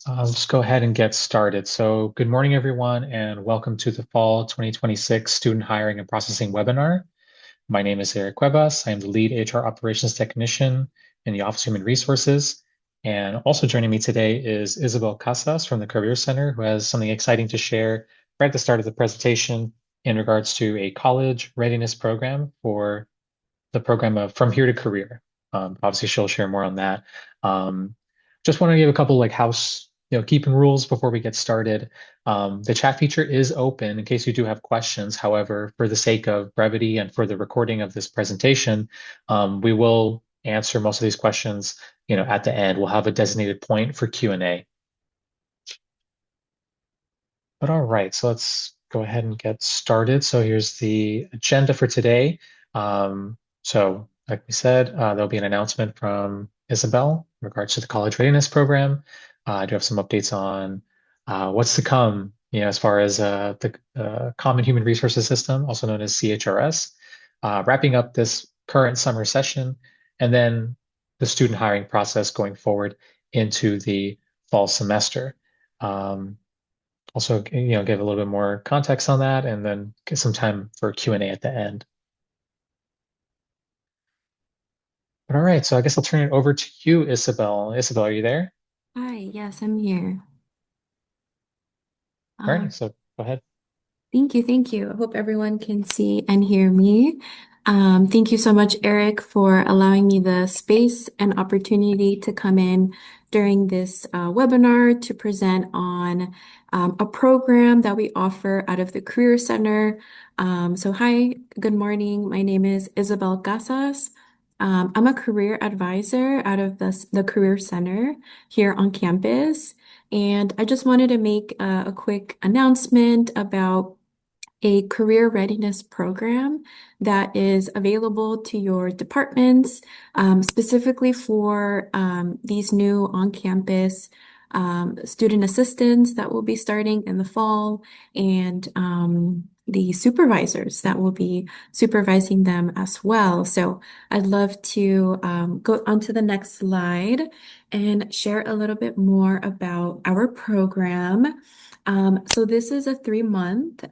I'll just go ahead and get started. So, good morning, everyone, and welcome to the Fall 2026 Student Hiring and Processing webinar. My name is Eric Cuevas. I am the lead HR operations technician in the Office of Human Resources. And also joining me today is Isabel Casas from the Career Center, who has something exciting to share right at the start of the presentation in regards to a college readiness program for the program of From Here to Career. Obviously, she'll share more on that. Um, just want to give a couple like house, keeping rules before we get started. The chat feature is open in case you do have questions. However, for the sake of brevity and for the recording of this presentation, we will answer most of these questions, at the end. We'll have a designated point for Q&A. But all right, so let's go ahead and get started. So here's the agenda for today. So like we said, there'll be an announcement from Isabel in regards to the college readiness program. I do have some updates on what's to come, as far as the Common Human Resources System, also known as CHRS, wrapping up this current summer session, and then the student hiring process going forward into the fall semester. Also, give a little bit more context on that and then get some time for Q&A at the end. But all right, so I guess I'll turn it over to you, Isabel. Isabel, are you there? Hi, yes, I'm here. All right, Um, so go ahead. Thank you, thank you. I hope everyone can see and hear me. Thank you so much, Eric, for allowing me the space and opportunity to come in during this webinar to present on a program that we offer out of the Career Center. Hi, good morning. My name is Isabel Casas. I'm a career advisor out of the Career Center here on campus. And I just wanted to make a quick announcement about a career readiness program that is available to your departments, specifically for these new on-campus student assistants that will be starting in the fall and the supervisors that will be supervising them as well. So I'd love to go on to the next slide and share a little bit more about our program. So this is a 3-month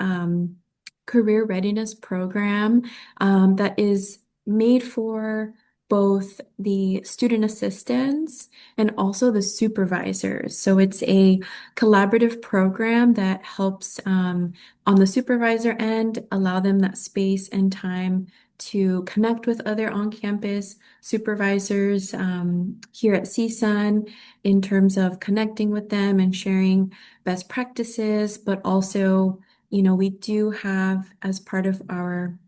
career readiness program that is made for both the student assistants and also the supervisors. So it's a collaborative program that helps on the supervisor end allow them that space and time to connect with other on-campus supervisors here at CSUN in terms of connecting with them and sharing best practices, but also, we do have as part of our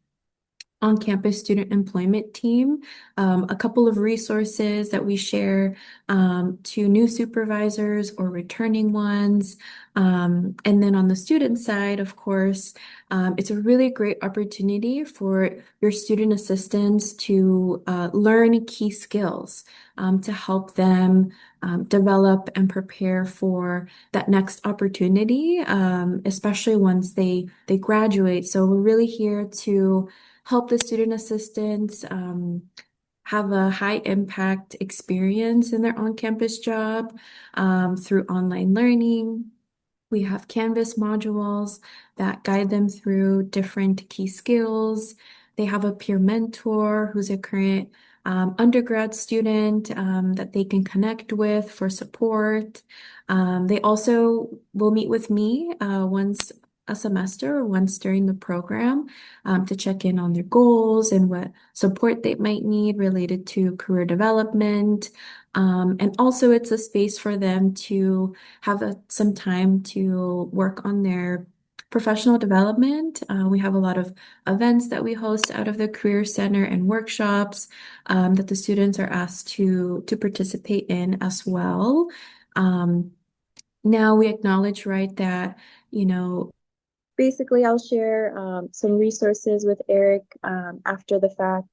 on-campus student employment team, a couple of resources that we share to new supervisors or returning ones. And then on the student side, of course, it's a really great opportunity for your student assistants to learn key skills to help them develop and prepare for that next opportunity, especially once they graduate. So we're really here to help the student assistants have a high impact experience in their on-campus job through online learning. We have Canvas modules that guide them through different key skills. They have a peer mentor who's a current undergrad student that they can connect with for support. They also will meet with me once a semester or once during the program to check in on their goals and what support they might need related to career development. And also, it's a space for them to have some time to work on their professional development. We have a lot of events that we host out of the Career Center and workshops that the students are asked to participate in as well. Um, Now we acknowledge, right, that, basically I'll share some resources with Eric after the fact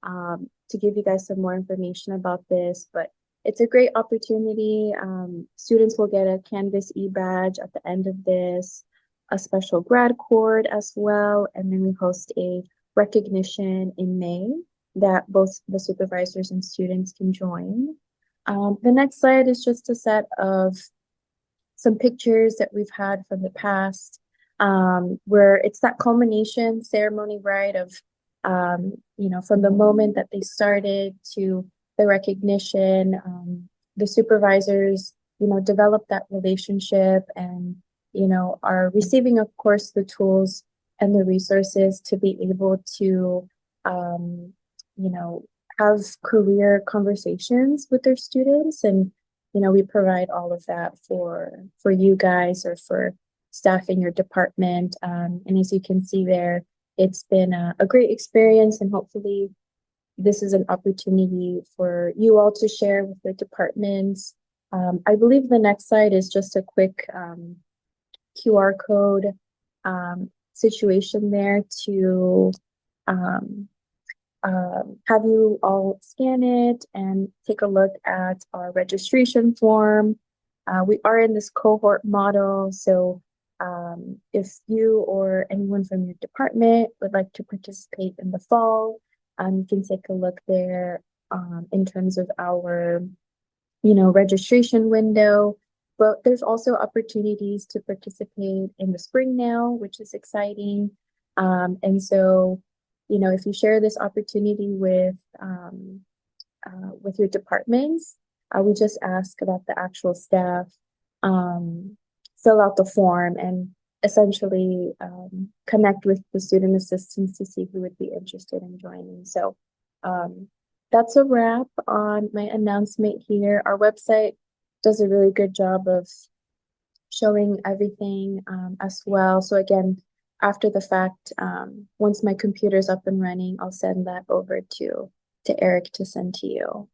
to give you guys some more information about this, but it's a great opportunity. Students will get a Canvas e-badge at the end of this, a special grad cord as well, and then we host a recognition in May that both the supervisors and students can join. The next slide is just a set of some pictures that we've had from the past, where it's that culmination ceremony, right? Of, from the moment that they started to the recognition, the supervisors, develop that relationship and, are receiving, of course, the tools and the resources to be able to, um, you know, have career conversations with their students. And, we provide all of that for you guys or for staff in your department. And as you can see there, it's been a great experience, and hopefully this is an opportunity for you all to share with the departments. I believe the next slide is just a quick QR code situation there to um, have you all scan it and take a look at our registration form. We are in this cohort model, so if you or anyone from your department would like to participate in the fall, you can take a look there in terms of our, registration window. But there's also opportunities to participate in the spring now, which is exciting. And so, if you share this opportunity with your departments, we just ask about the actual staff, um, fill out the form, and essentially connect with the student assistants to see who would be interested in joining. So that's a wrap on my announcement here. Our website does a really good job of showing everything as well. So again, after the fact, once my computer's up and running, I'll send that over to Eric to send to you.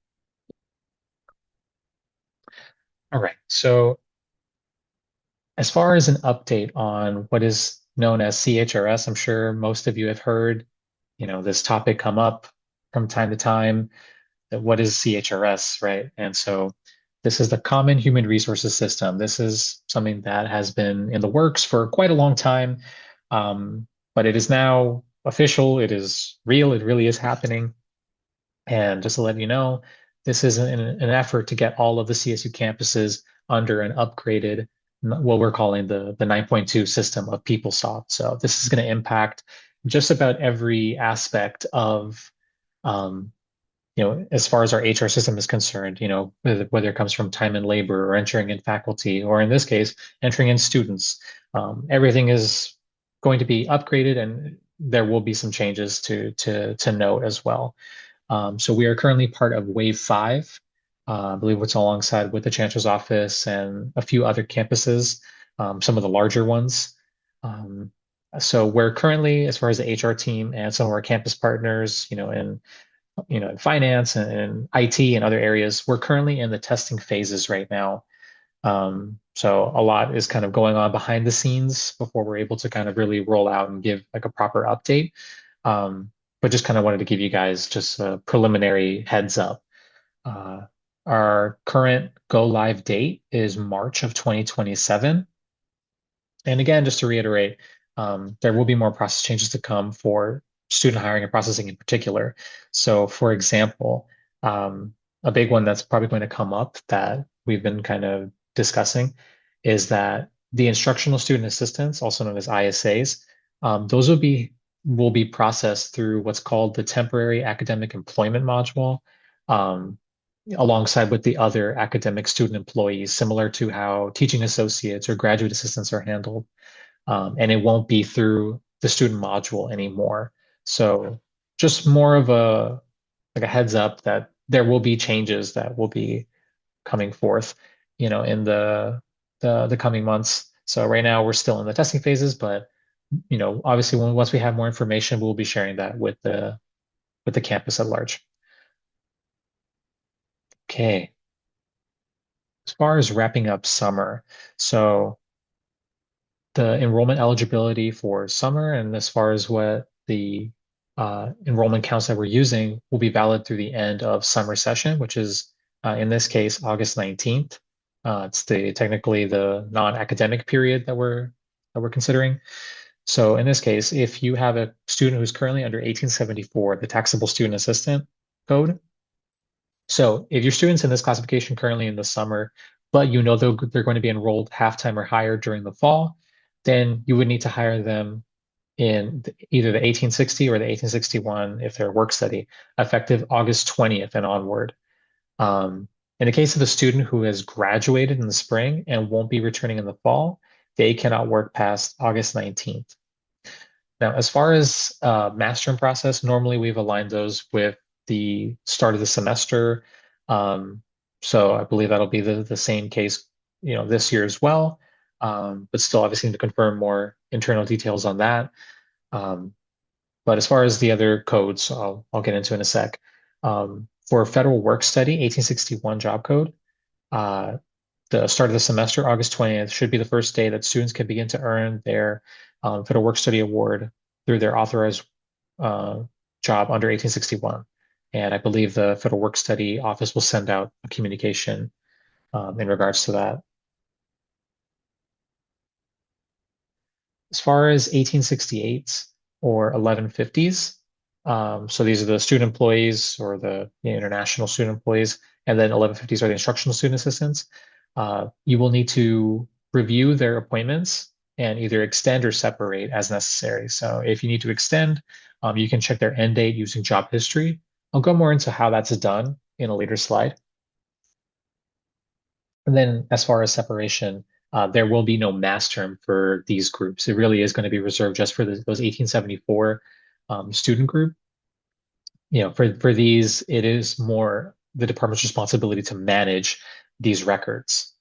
All right. So as far as an update on what is known as CHRS, I'm sure most of you have heard, this topic come up from time to time. That what is CHRS, right? And so this is the Common Human Resources System. This is something that has been in the works for quite a long time, but it is now official. It is real. It really is happening. And just to let you know, this is an effort to get all of the CSU campuses under an upgraded, what we're calling the 9.2 system of PeopleSoft. So this is going to impact just about every aspect of, as far as our HR system is concerned, whether it comes from time and labor or entering in faculty, or in this case, entering in students, everything is going to be upgraded, and there will be some changes to note as well. So we are currently part of Wave 5. I believe it's alongside with the Chancellor's Office and a few other campuses, some of the larger ones. So we're currently, as far as the HR team and some of our campus partners, in finance and IT and other areas, we're currently in the testing phases right now. So a lot is kind of going on behind the scenes before we're able to kind of really roll out and give like a proper update. But just kind of wanted to give you guys just a preliminary heads up. Our current go live date is March of 2027. And again, just to reiterate, there will be more process changes to come for student hiring and processing in particular. So for example, a big one that's probably going to come up that we've been kind of discussing is that the instructional student assistants, also known as ISAs, those will be processed through what's called the temporary academic employment module, alongside with the other academic student employees, similar to how teaching associates or graduate assistants are handled. And it won't be through the student module anymore. So just more of a heads up that there will be changes that will be coming forth, in the coming months. So right now we're still in the testing phases, but obviously once we have more information, we'll be sharing that with the campus at large. Okay. As far as wrapping up summer, so the enrollment eligibility for summer, and as far as what the enrollment counts that we're using, will be valid through the end of summer session, which is in this case August 19th. It's technically the non-academic period that we're considering. So in this case, if you have a student who's currently under 1874, the taxable student assistant code. So if your student's in this classification currently in the summer, but you know they're going to be enrolled half-time or higher during the fall, then you would need to hire them in either the 1860 or the 1861 if they're work study, effective August 20th and onward. In the case of a student who has graduated in the spring and won't be returning in the fall, they cannot work past August 19th. Now, as far as mastering process, normally we've aligned those with the start of the semester. So I believe that'll be the same case, this year as well. But still, obviously, need to confirm more internal details on that. But as far as the other codes, I'll get into in a sec. For federal work study, 1861 job code, the start of the semester, August 20th, should be the first day that students can begin to earn their Federal Work Study Award through their authorized job under 1861. And I believe the Federal Work Study Office will send out a communication in regards to that. As far as 1868s or 1150s, so these are the student employees or the international student employees, and then 1150s are the instructional student assistants. You will need to review their appointments and either extend or separate as necessary. So if you need to extend, you can check their end date using job history. I'll go more into how that's done in a later slide. And then as far as separation, there will be no mass term for these groups. It really is going to be reserved just for those 1874 student group. For these, it is more the department's responsibility to manage these records.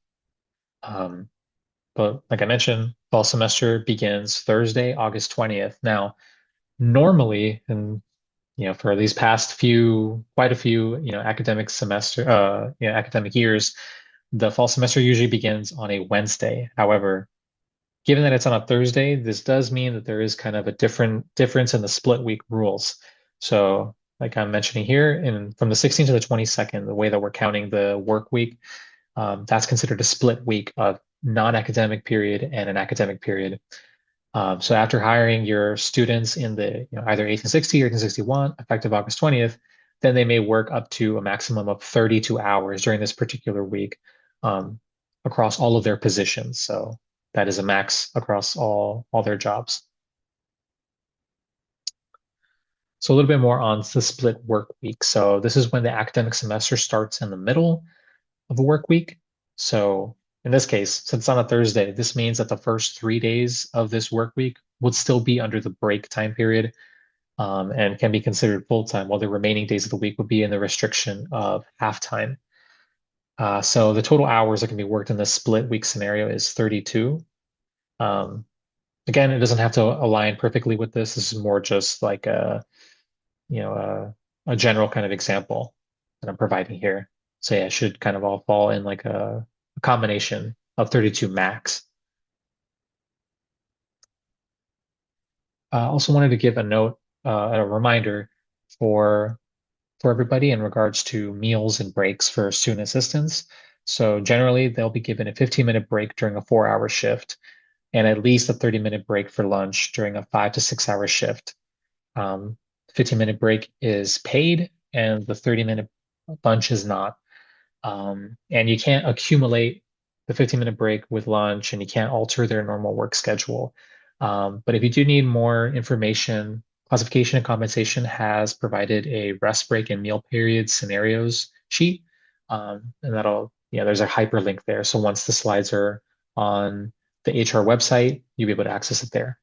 But like I mentioned, fall semester begins Thursday, August 20th. Now, normally, and for these past quite a few, academic years, the fall semester usually begins on a Wednesday. However, given that it's on a Thursday, this does mean that there is kind of a difference in the split week rules. So, like I'm mentioning here, from the 16th to the 22nd, the way that we're counting the work week, that's considered a split week of non-academic period and an academic period. So after hiring your students in the either 1860 or 1861, effective August 20th, then they may work up to a maximum of 32 hours during this particular week across all of their positions. So that is a max across all their jobs. So a little bit more on the split work week. So this is when the academic semester starts in the middle of a work week. So in this case, since it's on a Thursday, this means that the first 3 days of this work week would still be under the break time period and can be considered full-time, while the remaining days of the week would be in the restriction of half-time. So the total hours that can be worked in this split week scenario is 32. Again, it doesn't have to align perfectly with this. This is more just like a general kind of example that I'm providing here. So yeah, it should kind of all fall in like a combination of 32 max. I also wanted to give a note, a reminder for everybody in regards to meals and breaks for student assistants. So generally, they'll be given a 15-minute break during a 4-hour shift and at least a 30-minute break for lunch during a 5 to 6-hour shift. 15-minute break is paid and the 30-minute lunch is not. And you can't accumulate the 15-minute break with lunch and you can't alter their normal work schedule. But if you do need more information, Classification and Compensation has provided a rest break and meal period scenarios sheet. And there's a hyperlink there. So once the slides are on the HR website, you'll be able to access it there.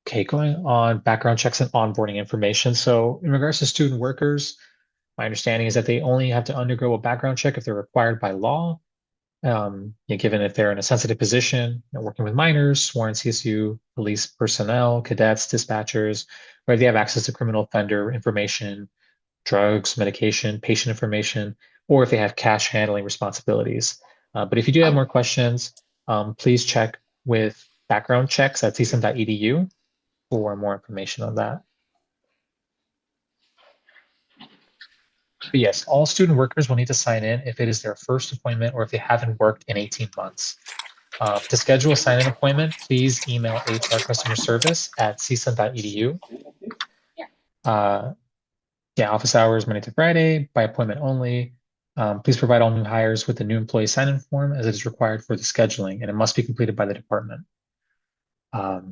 Okay, going on background checks and onboarding information. So in regards to student workers, my understanding is that they only have to undergo a background check if they're required by law. Given if they're in a sensitive position, working with minors, sworn CSU, police personnel, cadets, dispatchers, or if they have access to criminal offender information, drugs, medication, patient information, or if they have cash handling responsibilities. But if you do have more questions, please check with background checks at csun.edu for more information on that. But yes, all student workers will need to sign in if it is their first appointment or if they haven't worked in 18 months. To schedule a sign-in appointment, please email HR customer service at csun.edu. Yeah, office hours Monday to Friday, by appointment only. Please provide all new hires with the new employee sign-in form as it is required for the scheduling, and it must be completed by the department. But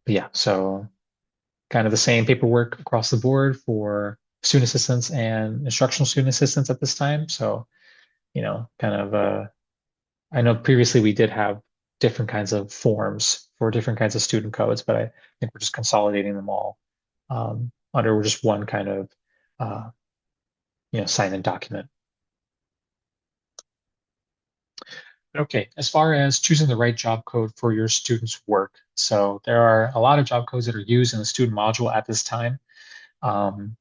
yeah, so kind of the same paperwork across the board for student assistants and instructional student assistants at this time. So, kind of I know previously we did have different kinds of forms for different kinds of student codes, but I think we're just consolidating them all under just one kind of uh, sign-in document. Okay, as far as choosing the right job code for your student's work, so there are a lot of job codes that are used in the student module at this time. Um,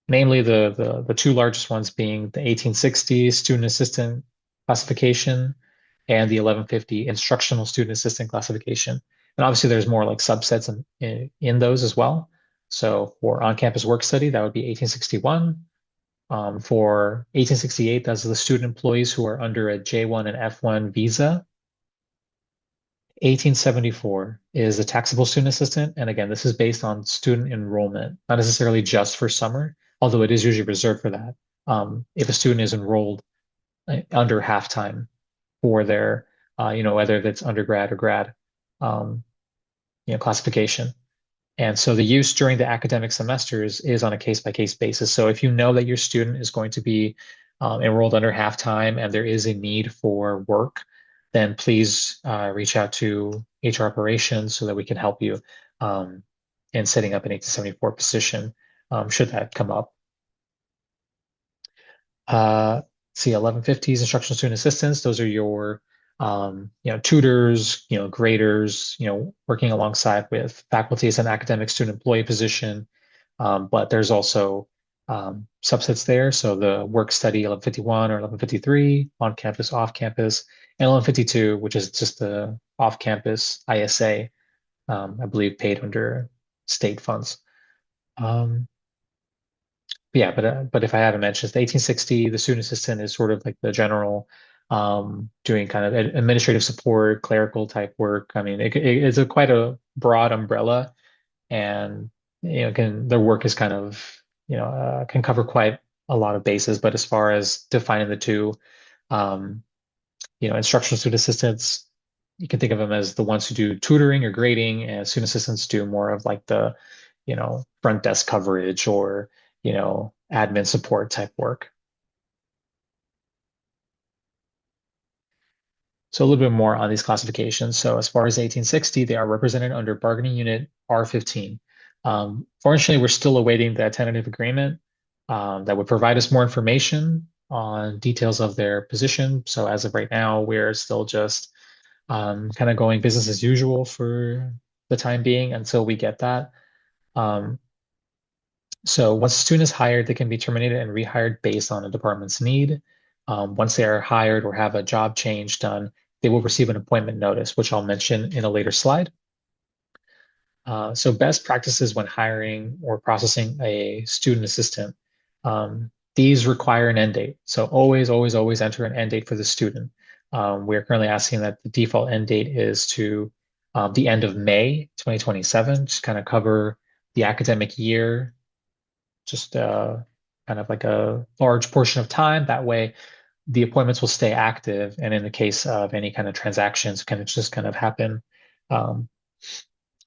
Namely the two largest ones being the 1860 student assistant classification and the 1150 instructional student assistant classification. And obviously there's more like subsets in those as well. So for on-campus work study, that would be 1861. For 1868, that's the student employees who are under a J1 and F1 visa. 1874 is a taxable student assistant. And again, this is based on student enrollment, not necessarily just for summer, although it is usually reserved for that. If a student is enrolled under half-time for their, whether it's undergrad or grad, um, classification. And so the use during the academic semesters is on a case-by-case basis. So if you know that your student is going to be enrolled under half-time and there is a need for work, then please reach out to HR operations so that we can help you in setting up an 1874 position should that come up. See, 1150s instructional student assistants. Those are your tutors, graders, working alongside with faculty as an academic student employee position. But there's also subsets there. So the work study 1151 or 1153, on campus, off campus, and 1152, which is just the off campus ISA, I believe paid under state funds. Yeah, but if I haven't mentioned, the 1860, the student assistant is sort of like the general doing kind of administrative support, clerical type work. I mean, it's quite a broad umbrella, and their work is kind of can cover quite a lot of bases. But as far as defining the two, um, instructional student assistants, you can think of them as the ones who do tutoring or grading, and student assistants do more of like the front desk coverage or admin support type work. So a little bit more on these classifications. So as far as 1860, they are represented under bargaining unit R15. Fortunately, we're still awaiting that tentative agreement that would provide us more information on details of their position. So as of right now, we're still just kind of going business as usual for the time being until we get that. So once a student is hired, they can be terminated and rehired based on a department's need. Once they are hired or have a job change done, they will receive an appointment notice, which I'll mention in a later slide. So best practices when hiring or processing a student assistant. These require an end date. So always, always, always enter an end date for the student. We're currently asking that the default end date is to the end of May 2027, just kind of cover the academic year, just kind of like a large portion of time. That way, the appointments will stay active, and in the case of any kind of transactions, can just kind of happen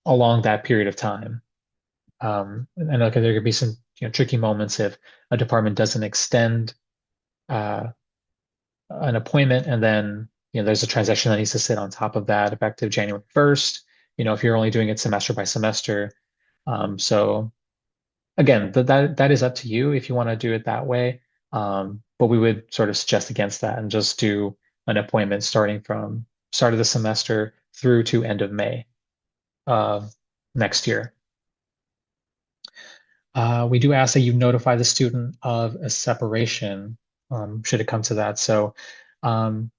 along that period of time. And there could be some tricky moments if a department doesn't extend an appointment, and then there's a transaction that needs to sit on top of that effective January 1st. If you're only doing it semester by semester. So again, that is up to you if you want to do it that way. But we would sort of suggest against that and just do an appointment starting from start of the semester through to end of May next year. We do ask that you notify the student of a separation, should it come to that. So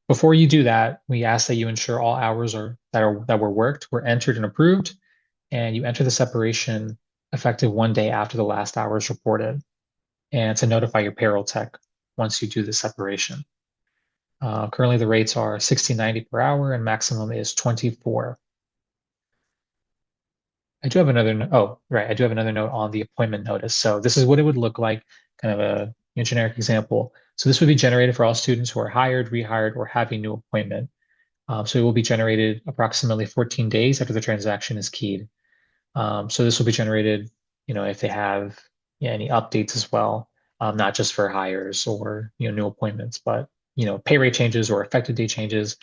before you do that, we ask that you ensure all hours that were worked were entered and approved, and you enter the separation effective 1 day after the last hour is reported, and to notify your payroll tech once you do the separation. Currently, the rates are $16.90 per hour, and maximum is 24. I do have another, oh, right. I do have another note on the appointment notice. So this is what it would look like, kind of a generic example. So this would be generated for all students who are hired, rehired, or have a new appointment. So it will be generated approximately 14 days after the transaction is keyed. So this will be generated, if they have any updates as well, not just for hires or new appointments, but pay rate changes or effective date changes.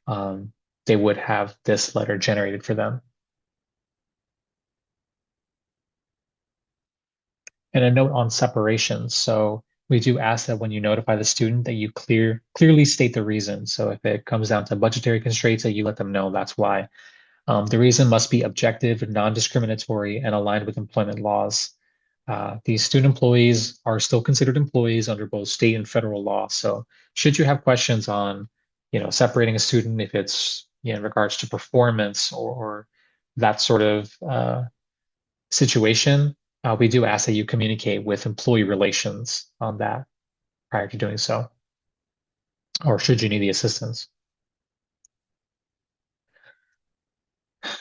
They would have this letter generated for them. And a note on separation. So we do ask that when you notify the student that you clearly state the reason. So if it comes down to budgetary constraints, that you let them know that's why. The reason must be objective, non-discriminatory, and aligned with employment laws. These student employees are still considered employees under both state and federal law. So should you have questions on, separating a student, if it's in regards to performance or that sort of situation, we do ask that you communicate with employee relations on that prior to doing so, or should you need the assistance.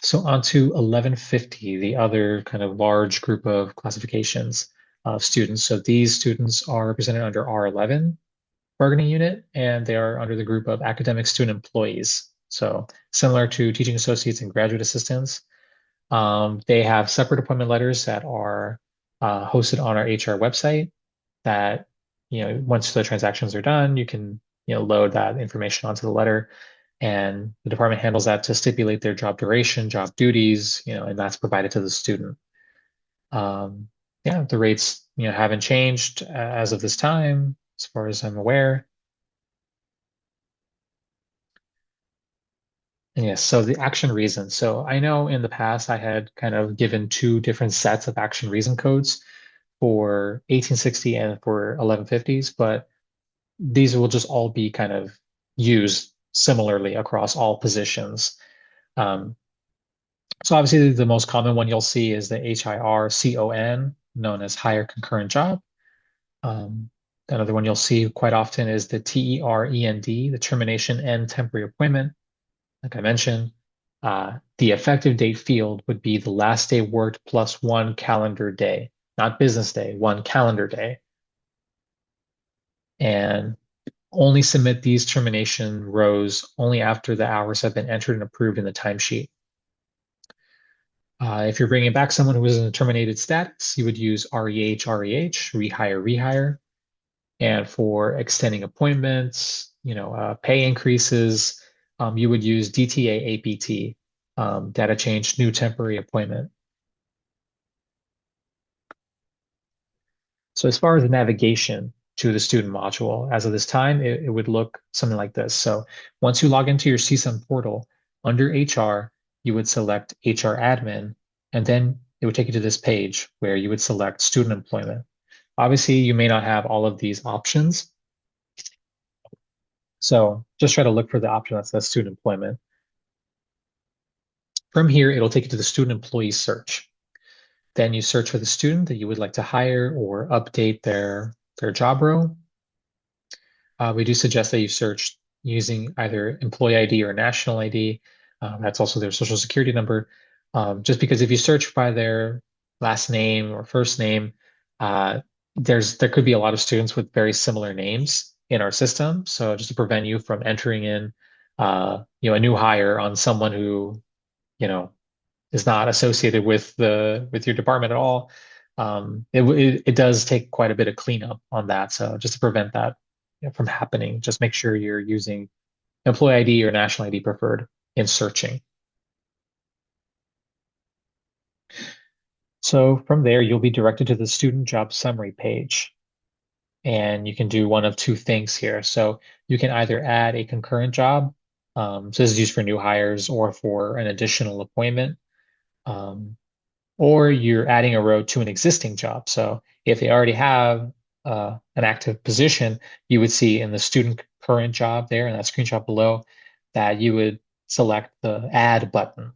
So on to 1150, the other kind of large group of classifications of students. So these students are represented under R11 bargaining unit, and they are under the group of academic student employees. So similar to teaching associates and graduate assistants. They have separate appointment letters that are hosted on our HR website that, once the transactions are done, you can, load that information onto the letter, and the department handles that to stipulate their job duration, job duties, and that's provided to the student. Yeah, the rates, haven't changed as of this time, as far as I'm aware. And yes, so the action reason. So I know in the past I had kind of given two different sets of action reason codes for 1860 and for 1150s, but these will just all be kind of used similarly across all positions. So obviously the most common one you'll see is the HIRCON, known as hire concurrent job. Another one you'll see quite often is the TEREND, the termination and temporary appointment. Like I mentioned, the effective date field would be the last day worked plus 1 calendar day, not business day, 1 calendar day. And only submit these termination rows only after the hours have been entered and approved in the timesheet. If you're bringing back someone who is in a terminated status, you would use REH, rehire, rehire. And for extending appointments, pay increases, you would use DTA, APT, data change, new temporary appointment. So as far as the navigation to the student module, as of this time, it would look something like this. So once you log into your CSUN portal, under HR, you would select HR admin, and then it would take you to this page where you would select student employment. Obviously, you may not have all of these options. So just try to look for the option that says student employment. From here, it'll take you to the student employee search. Then you search for the student that you would like to hire or update their job role. We do suggest that you search using either employee ID or national ID. That's also their social security number. Just because if you search by their last name or first name, there could be a lot of students with very similar names in our system. So just to prevent you from entering in, a new hire on someone who, is not associated with your department at all. It does take quite a bit of cleanup on that. So just to prevent that from happening, just make sure you're using employee ID or national ID preferred in searching. So from there, you'll be directed to the student job summary page. And you can do one of two things here. So you can either add a concurrent job. So this is used for new hires or for an additional appointment. Or you're adding a row to an existing job. So if they already have an active position, you would see in the student current job there in that screenshot below that you would select the add button,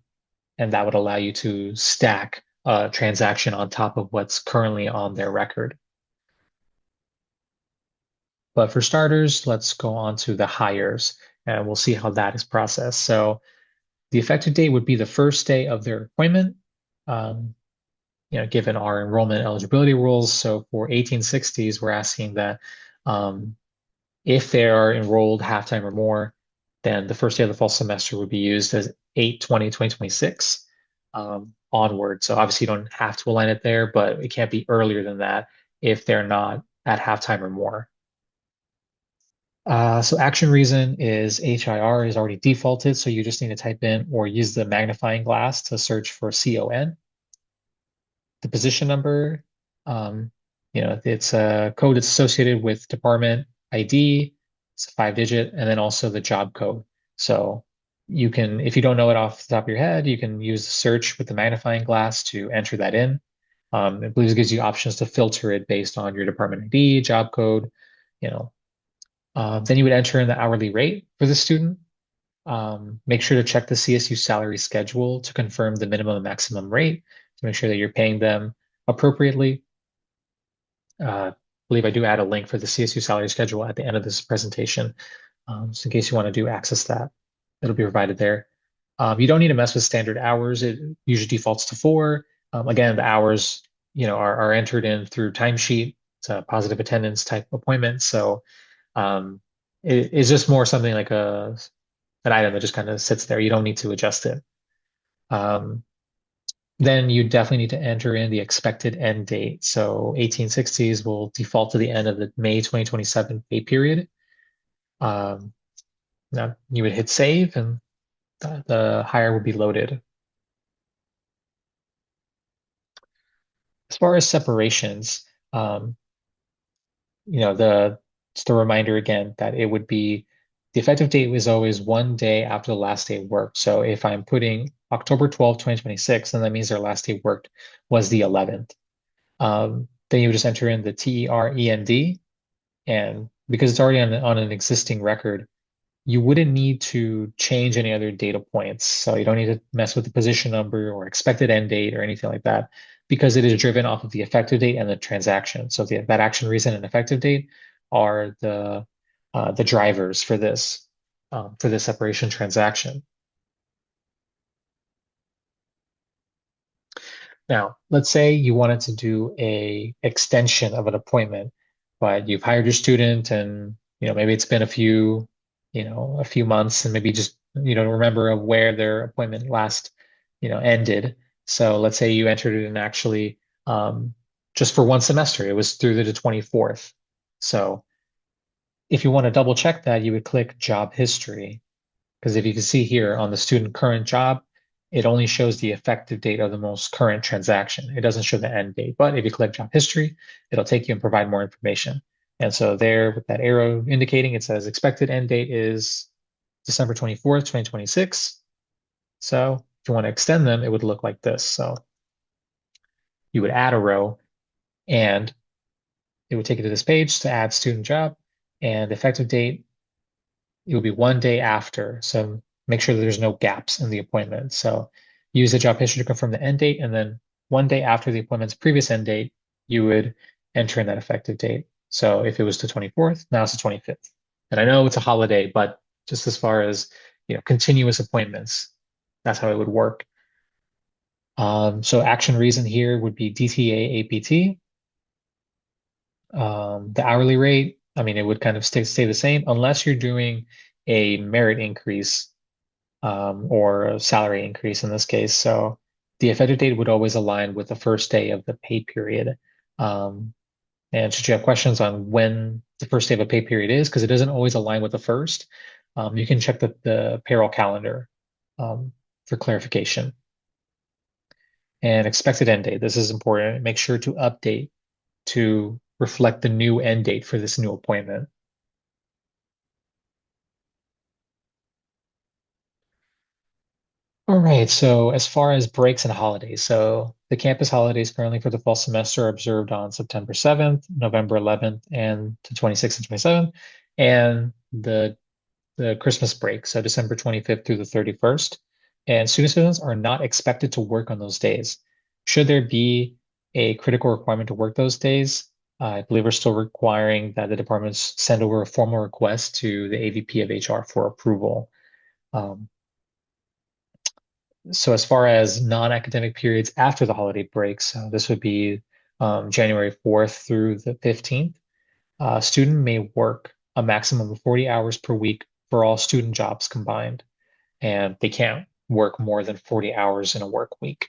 and that would allow you to stack a transaction on top of what's currently on their record. But for starters, let's go on to the hires, and we'll see how that is processed. So the effective date would be the first day of their appointment. given our enrollment eligibility rules. So for 1860s, we're asking that if they are enrolled half-time or more, then the first day of the fall semester would be used as 8/20/2026 onward. So obviously you don't have to align it there, but it can't be earlier than that if they're not at halftime or more. So action reason is HIR is already defaulted, so you just need to type in or use the magnifying glass to search for CON. The position number, it's a code that's associated with department ID. It's a 5-digit, and then also the job code. So you can, if you don't know it off the top of your head, you can use the search with the magnifying glass to enter that in. I believe it gives you options to filter it based on your department ID, job code, then you would enter in the hourly rate for the student. Make sure to check the CSU salary schedule to confirm the minimum and maximum rate to make sure that you're paying them appropriately. I believe I do add a link for the CSU salary schedule at the end of this presentation. So in case you want to do access that, it'll be provided there. You don't need to mess with standard hours. It usually defaults to 4. Again, the hours, are entered in through timesheet. It's a positive attendance type appointment. So it's just more something like an item that just kind of sits there. You don't need to adjust it. Then you definitely need to enter in the expected end date. So 1860s will default to the end of the May 2027 pay period. Now you would hit save and the hire will be loaded. As far as separations, just a reminder again that it would be the effective date was always one day after the last day worked. So if I'm putting October 12th, 2026, then that means their last day worked was the 11th. Then you would just enter in the TEREND, and because it's already on an existing record, you wouldn't need to change any other data points. So you don't need to mess with the position number or expected end date or anything like that, because it is driven off of the effective date and the transaction. So that action reason and effective date are the drivers for this separation transaction. Now, let's say you wanted to do a extension of an appointment, but you've hired your student and maybe it's been a few months and maybe just you don't remember where their appointment last ended. So let's say you entered it in actually just for one semester, it was through the 24th. So if you want to double check that, you would click job history, because if you can see here on the student current job, it only shows the effective date of the most current transaction. It doesn't show the end date, but if you click job history, it'll take you and provide more information. And so there with that arrow indicating, it says expected end date is December 24th, 2026. So if you want to extend them, it would look like this. So you would add a row and it would take you to this page to add student job, and the effective date, it will be one day after. So make sure that there's no gaps in the appointment. So use the job history to confirm the end date, and then one day after the appointment's previous end date, you would enter in that effective date. So if it was the 24th, now it's the 25th. And I know it's a holiday, but just as far as continuous appointments, that's how it would work. So action reason here would be DTA APT. The hourly rate, it would kind of stay the same unless you're doing a merit increase or a salary increase in this case. So the effective date would always align with the first day of the pay period. And should you have questions on when the first day of a pay period is, because it doesn't always align with the first, you can check the payroll calendar for clarification. And expected end date, this is important. Make sure to update to reflect the new end date for this new appointment. All right, so as far as breaks and holidays, so the campus holidays currently for the fall semester are observed on September 7th, November 11th, and the 26th and 27th, and the Christmas break, so December 25th through the 31st. And students are not expected to work on those days. Should there be a critical requirement to work those days, I believe we're still requiring that the departments send over a formal request to the AVP of HR for approval. So as far as non-academic periods after the holiday breaks, this would be January 4th through the 15th. A student may work a maximum of 40 hours per week for all student jobs combined, and they can't work more than 40 hours in a work week.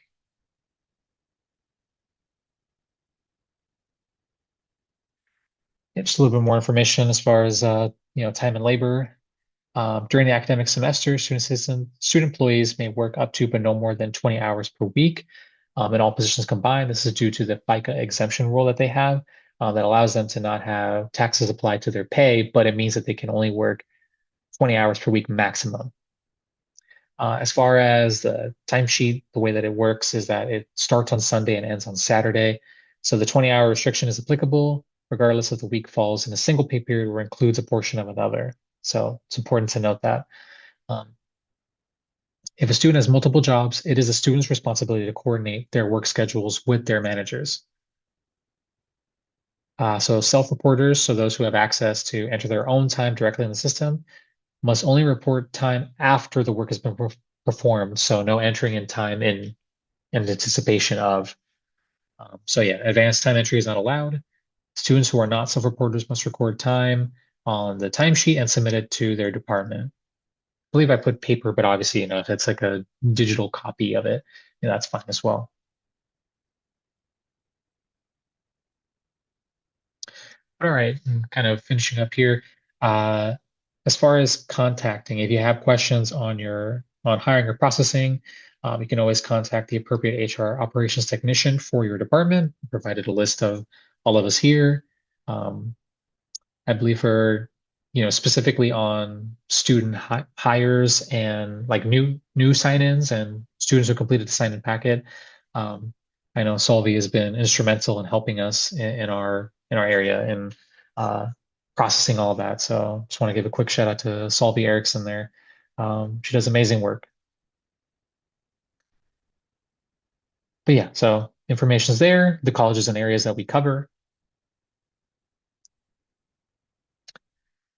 Yeah, just a little bit more information as far as time and labor. During the academic semester, student employees may work up to but no more than 20 hours per week in all positions combined. This is due to the FICA exemption rule that they have that allows them to not have taxes applied to their pay, but it means that they can only work 20 hours per week maximum. As far as the timesheet, the way that it works is that it starts on Sunday and ends on Saturday. So the 20-hour restriction is applicable regardless if the week falls in a single pay period or includes a portion of another. So it's important to note that. Um, if a student has multiple jobs, it is a student's responsibility to coordinate their work schedules with their managers. So self-reporters, so those who have access to enter their own time directly in the system, must only report time after the work has been performed. So no entering in time in anticipation of. So yeah, advanced time entry is not allowed. Students who are not self-reporters must record time on the timesheet and submit it to their department. I believe I put paper, but obviously, if it's like a digital copy of it, that's fine as well. All right, and kind of finishing up here. Uh, as far as contacting, if you have questions on hiring or processing, you can always contact the appropriate HR operations technician for your department. I provided a list of all of us here. I believe specifically on student hires and like new sign-ins and students who completed the sign-in packet. I know Solvi has been instrumental in helping us in our area in processing all of that. So just want to give a quick shout out to Solvi Erickson there. She does amazing work. But yeah, so information's there, the colleges and areas that we cover,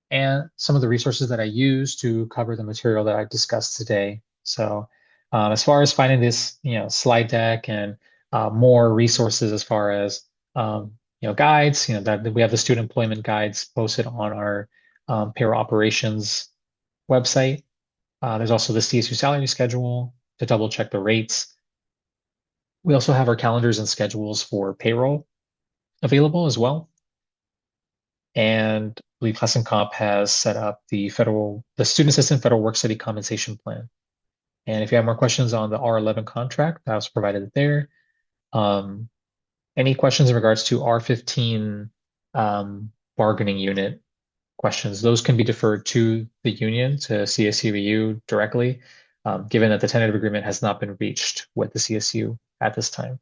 and some of the resources that I use to cover the material that I discussed today. So as far as finding this, slide deck and more resources as far as guides, that we have the student employment guides posted on our payroll operations website. There's also the CSU salary schedule to double check the rates. We also have our calendars and schedules for payroll available as well. And I believe Hudson Comp has set up the Student Assistant Federal Work Study Compensation Plan. And if you have more questions on the R11 contract, that was provided there. Any questions in regards to R15 bargaining unit questions, those can be deferred to the union, to CSUEU directly, given that the tentative agreement has not been reached with the CSU at this time.